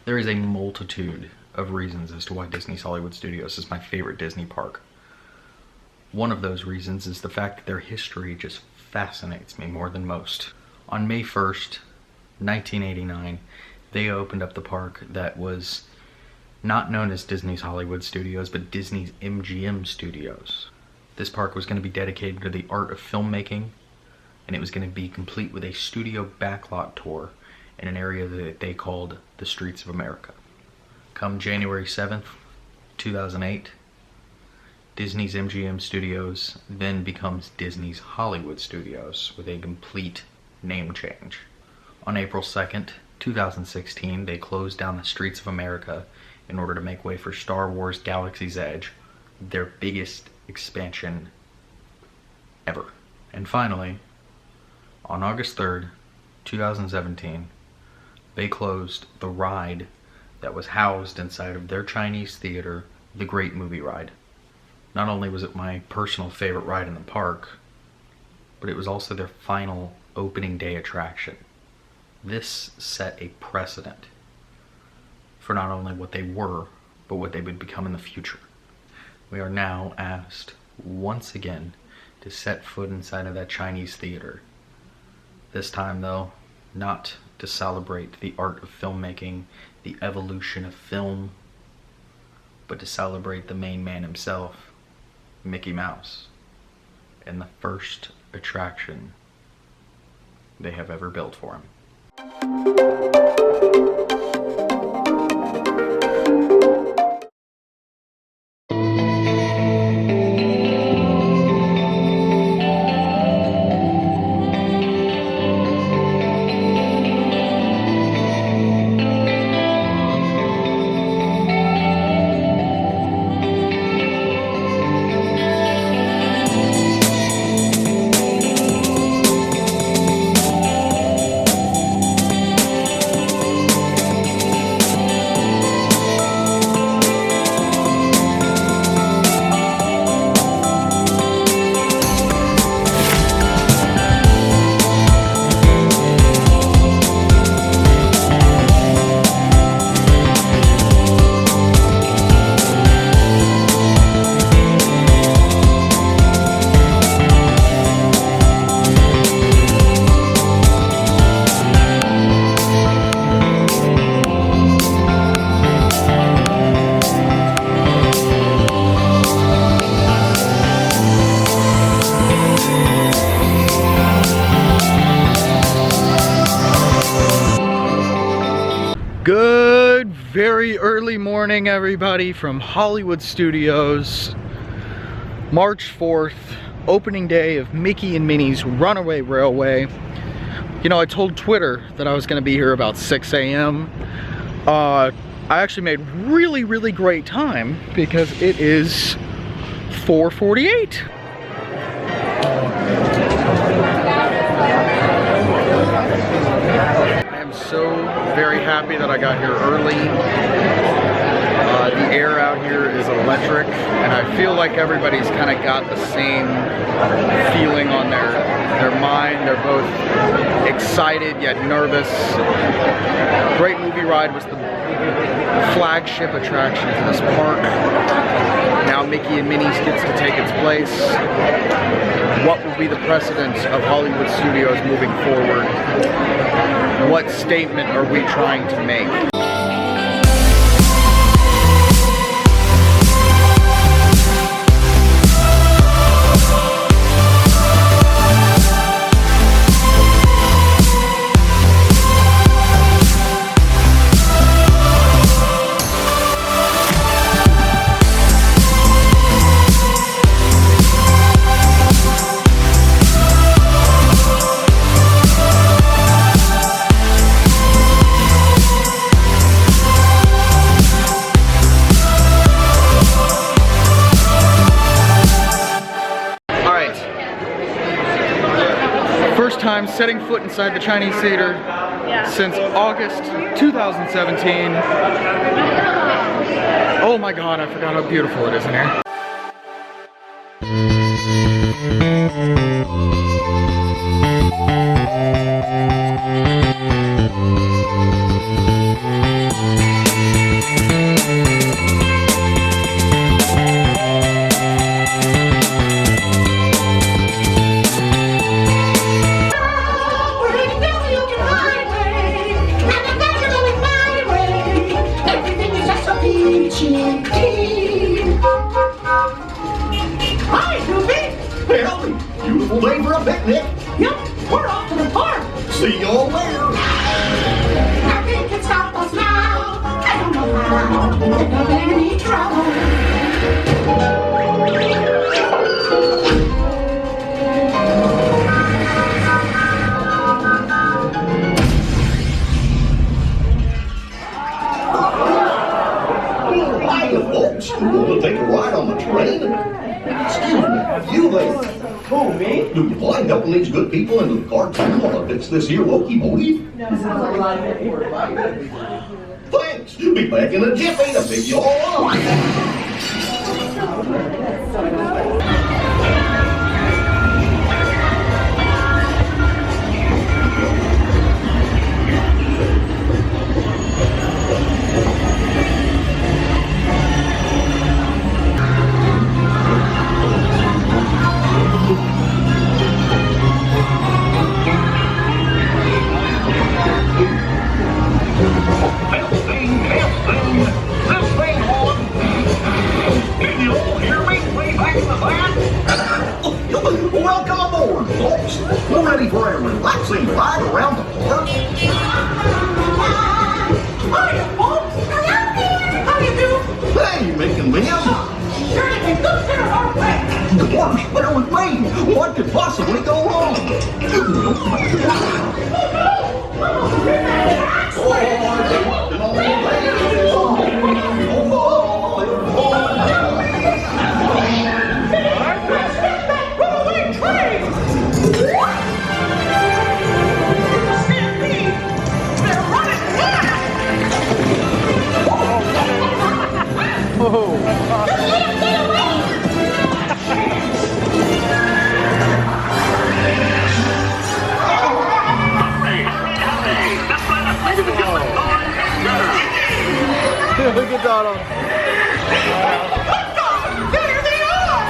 There is a multitude of reasons as to why Disney's Hollywood Studios is my favorite Disney park. One of those reasons is the fact that their history just fascinates me more than most. On May 1st, 1989, they opened up the park that was not known as Disney's Hollywood Studios, but Disney's MGM Studios. This park was going to be dedicated to the art of filmmaking, and it was going to be complete with a studio backlot tour in an area that they called the Streets of America. Come January 7th, 2008, Disney's MGM Studios then becomes Disney's Hollywood Studios with a complete name change. On April 2nd, 2016, they closed down the Streets of America in order to make way for Star Wars Galaxy's Edge, their biggest expansion ever. And finally, on August 3rd, 2017, they closed the ride that was housed inside of their Chinese theater, the Great Movie Ride. Not only was it my personal favorite ride in the park, but it was also their final opening day attraction. This set a precedent for not only what they were, but what they would become in the future. We are now asked once again to set foot inside of that Chinese theater. This time though, not to celebrate the art of filmmaking, the evolution of film, but to celebrate the main man himself, Mickey Mouse, and the first attraction they have ever built for him. Good, very early morning, everybody, from Hollywood Studios. March 4th, opening day of Mickey and Minnie's Runaway Railway. You know, I told Twitter that I was going to be here about 6 a.m. I actually made really great time because it is 4:48. So very happy that I got here early. The air out here is electric, and I feel like everybody's kind of got the same feeling on their mind. They're both excited yet nervous. Great Movie Ride was the flagship attraction for this park. Now Mickey and Minnie's gets to take its place. What will be the precedence of Hollywood Studios moving forward? What statement are we trying to make? First time setting foot inside the Chinese theater since August 2017. Oh my god, I forgot how beautiful it is in here. a picnic? Yep, we're off to the park. See y'all later. Nothing can stop us now. I don't know how. Pick up any trouble. Hiya, folks. Want to take a ride on the train? Excuse me, you there? Who, me? Do you mind helping these good people into the cartoon while I fix this here locomotive? Thanks. Be back in a jiffy to pick you all up. Testing. This thing on. Can you all hear me? Way back in the van? Welcome aboard, folks. We're ready for a relaxing ride around the park. Hiya, folks. Hello there. How you doing? Hey, making me up. You're in a good dinner, aren't we? The park's better with me. What could possibly go wrong? Look at Donald. There they are!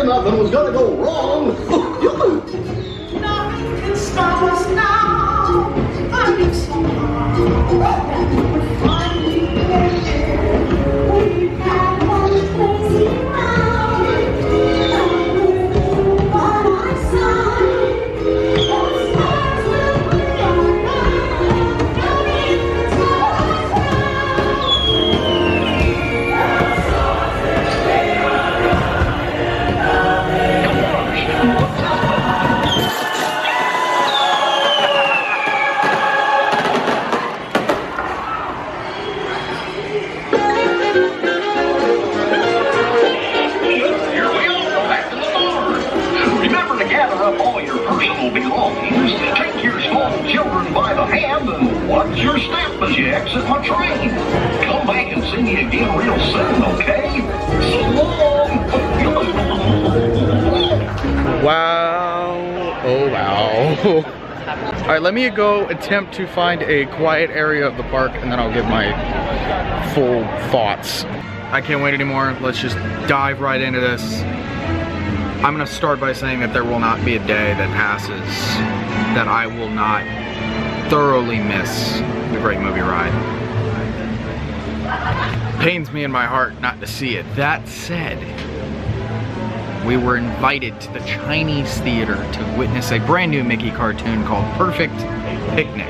Nothing was gonna go wrong. Take your small children by the hand and watch your step as you exit my train. Come back and see me again real soon, okay? So long! Wow. Oh, wow. All right, let me go attempt to find a quiet area of the park and then I'll give my full thoughts. I can't wait anymore. Let's just dive right into this. I'm gonna start by saying that there will not be a day that passes that I will not thoroughly miss the Great Movie Ride. Pains me in my heart not to see it. That said, we were invited to the Chinese theater to witness a brand new Mickey cartoon called Perfect Picnic.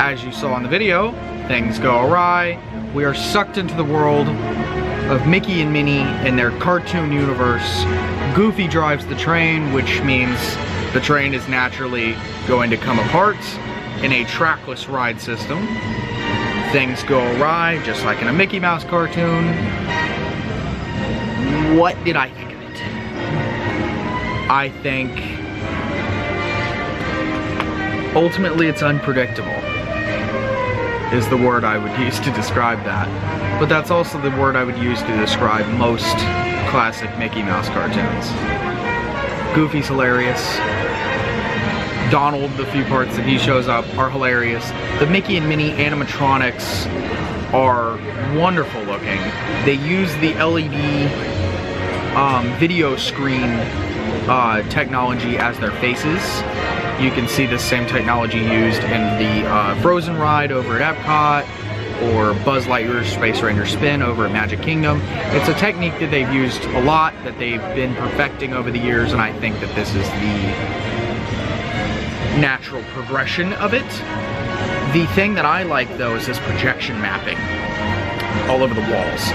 As you saw in the video, things go awry. We are sucked into the world of Mickey and Minnie and their cartoon universe. Goofy drives the train, which means the train is naturally going to come apart in a trackless ride system. Things go awry, just like in a Mickey Mouse cartoon. What did I think of it? I think ultimately it's unpredictable is the word I would use to describe that. But that's also the word I would use to describe most classic Mickey Mouse cartoons. Goofy's hilarious. Donald, the few parts that he shows up, are hilarious. The Mickey and Minnie animatronics are wonderful looking. They use the LED video screen technology as their faces. You can see the same technology used in the Frozen ride over at Epcot, or Buzz Lightyear's Space Ranger Spin over at Magic Kingdom. It's a technique that they've used a lot, that they've been perfecting over the years, and I think that this is the natural progression of it. The thing that I like though is this projection mapping all over the walls.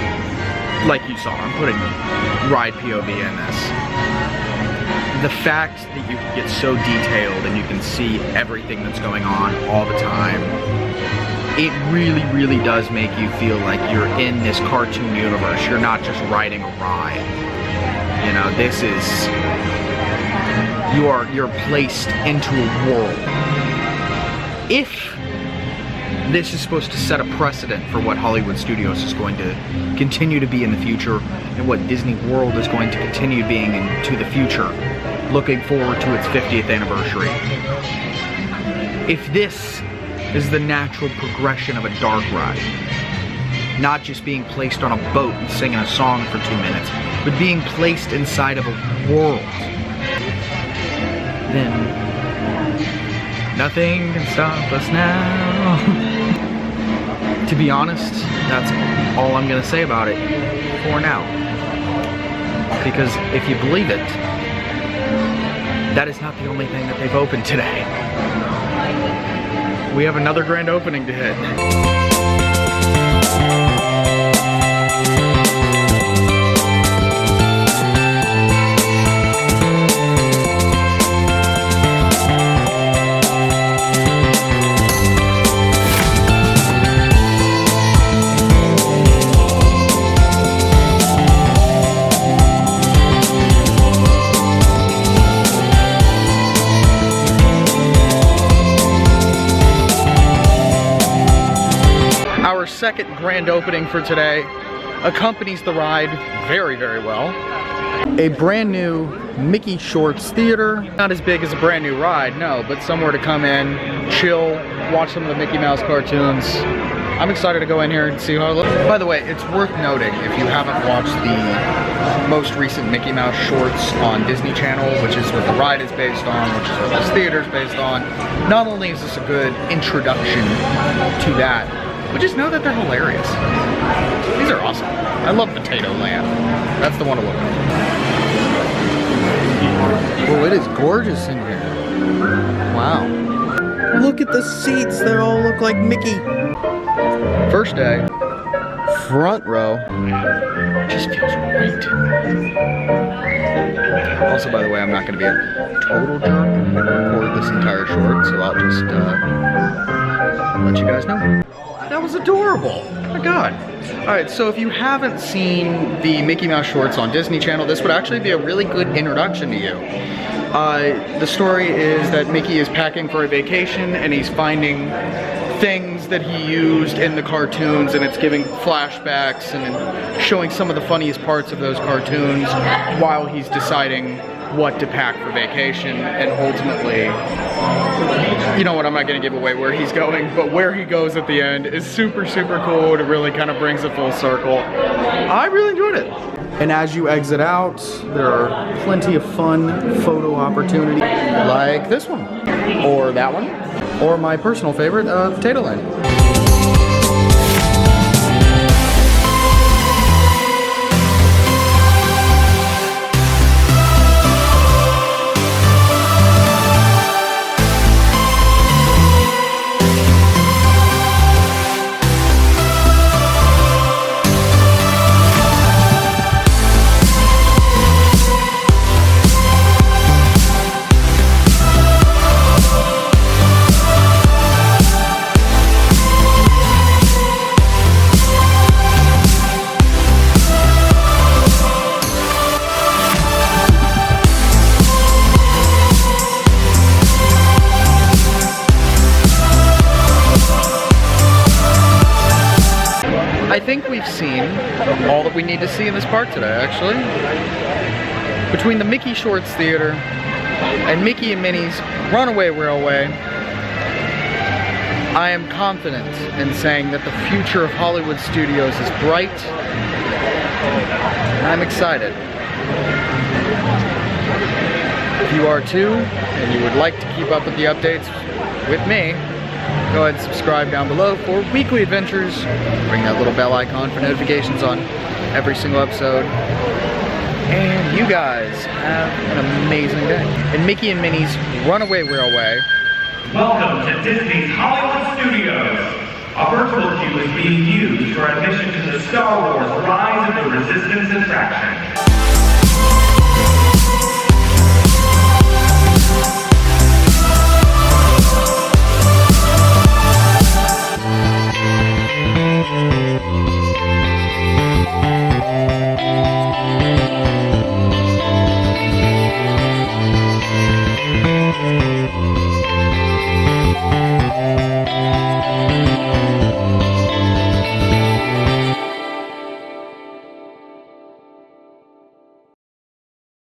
Like you saw, I'm putting ride POV in this. The fact that you can get so detailed and you can see everything that's going on all the time, it really, really does make you feel like you're in this cartoon universe. You're not just riding a ride. You know, this is, you're placed into a world. If this is supposed to set a precedent for what Hollywood Studios is going to continue to be in the future, and what Disney World is going to continue being into the future, looking forward to its 50th anniversary. If this is the natural progression of a dark ride, not just being placed on a boat and singing a song for 2 minutes, but being placed inside of a world, then nothing can stop us now. To be honest, that's all I'm gonna say about it for now. Because if you believe it, that is not the only thing that they've opened today. We have another grand opening to hit. Second grand opening for today accompanies the ride very, very well. A brand new Mickey Schwartz theater. Not as big as a brand new ride, no, but somewhere to come in, chill, watch some of the Mickey Mouse cartoons, I'm excited to go in here and see how it looks. By the way, it's worth noting, if you haven't watched the most recent Mickey Mouse shorts on Disney Channel, which is what the ride is based on, which is what this theater is based on, not only is this a good introduction to that, but just know that they're hilarious. These are awesome. I love Potato Land. That's the one to look at. Oh, it is gorgeous in here. Wow. Look at the seats. They all look like Mickey. First day, front row. Just feels right. Also, by the way, I'm not going to be a total jerk and record this entire short, so I'll just let you guys know. That was adorable. Oh my god. Alright, so if you haven't seen the Mickey Mouse shorts on Disney Channel, this would actually be a really good introduction to you. The story is that Mickey is packing for a vacation and he's finding things that he used in the cartoons, and it's giving flashbacks and showing some of the funniest parts of those cartoons while he's deciding what to pack for vacation. And ultimately, you know what, I'm not going to give away where he's going, but where he goes at the end is super, super cool. It really kind of brings it full circle. I really enjoyed it. And as you exit out, there are plenty of fun photo opportunities, like this one, or that one, or my personal favorite, Potato Land. I think we've seen all that we need to see in this park today, actually. Between the Mickey Shorts Theater and Mickey and Minnie's Runaway Railway, I am confident in saying that the future of Hollywood studios is bright, and I'm excited. If you are too, and you would like to keep up with the updates with me, go ahead and subscribe down below for weekly adventures. Ring that little bell icon for notifications on every single episode. And you guys have an amazing day. And Mickey and Minnie's Runaway Railway. Welcome to Disney's Hollywood Studios. A virtual queue is being used for admission to the Star Wars Rise of the Resistance attraction.